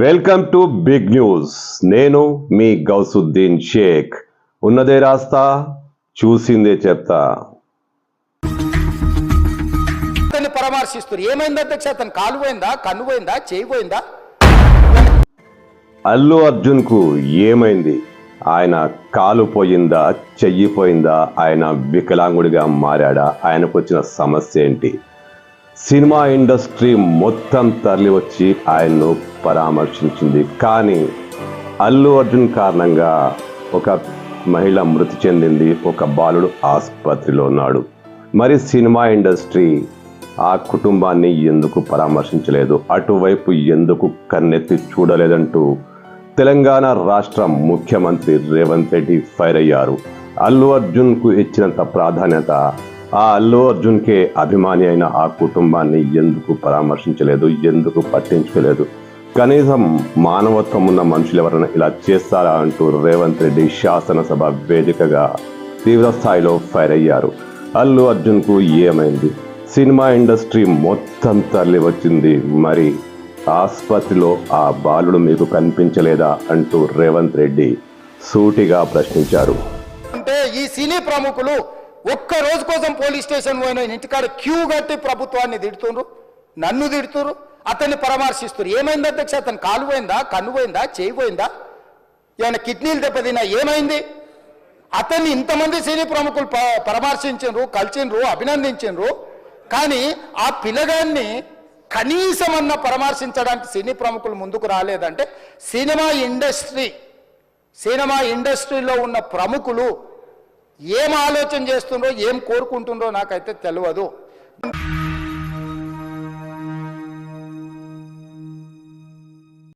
Welcome to big news. నేను మీ గౌసుద్దీన్ షేక్. ఉన్నదే రాస్తా, చూసిందే చెప్తా. పరామర్శిస్తారు. ఏమైంది అధ్యక్ష? అతను కాలు పోయిందా, కన్ను పోయిందా, చేయి పోయిందా? అల్లు అర్జున్ కు ఏమైంది? ఆయన కాలు పోయిందా, చెయ్యి పోయిందా? ఆయన వికలాంగుడిగా మారాడా? ఆయనకు వచ్చిన సమస్య ఏంటి? సినిమా ఇండస్ట్రీ మొత్తం తరలి వచ్చి ఆయన్ను పరామర్శించింది. కానీ అల్లు అర్జున్ కారణంగా ఒక మహిళ మృతి చెందింది, ఒక బాలుడు ఆసుపత్రిలో ఉన్నాడు. మరి సినిమా ఇండస్ట్రీ ఆ కుటుంబాన్ని ఎందుకు పరామర్శించలేదు, అటువైపు ఎందుకు కన్నెత్తి చూడలేదంటూ తెలంగాణ రాష్ట్ర ముఖ్యమంత్రి రేవంత్ రెడ్డి ఫైర్ అయ్యారు. అల్లు అర్జున్కు ఇచ్చినంత ప్రాధాన్యత ఆ అల్లు అర్జున్కే అభిమాని అయిన ఆ కుటుంబాన్ని ఎందుకు పరామర్శించలేదు, ఎందుకు పట్టించుకోలేదు? కనీసం మానవత్వం ఉన్న మనుషులు ఎవరైనా ఇలా చేస్తారా అంటూ రేవంత్ రెడ్డి శాసనసభ వేదికగా తీవ్ర స్థాయిలో ఫైర్ అయ్యారు. అల్లు అర్జున్కు ఏమైంది? సినిమా ఇండస్ట్రీ మొత్తం తరలి వచ్చింది, మరి ఆసుపత్రిలో ఆ బాలుడు మీకు కనిపించలేదా అంటూ రేవంత్ రెడ్డి సూటిగా ప్రశ్నించారు. అంటే ఈ సినీ ప్రముఖులు ఒక్క రోజు కోసం పోలీస్ స్టేషన్ పోయిన ఇంటికాడ క్యూ కట్టి ప్రభుత్వాన్ని తిడుతున్నారు, నన్ను తిడుతున్నారు, అతన్ని పరామర్శిస్తారు. ఏమైంది అధ్యక్ష? అతను కాలు పోయిందా, కన్ను పోయిందా, చేయి పోయిందా? ఏమైనా కిడ్నీలు దెబ్బతిన్నా? ఏమైంది? అతన్ని ఇంతమంది సినీ ప్రముఖులు పరామర్శించారు, కలిసిండ్రు, అభినందించారు. కానీ ఆ పిల్లగాన్ని కనీసమన్నా పరామర్శించడానికి సినీ ప్రముఖులు ముందుకు రాలేదంటే సినిమా ఇండస్ట్రీలో ఉన్న ప్రముఖులు ఏం ఆలోచన చేస్తుండ్రో, ఏం కోరుకుంటుండ్రో నాకైతే తెలియదు.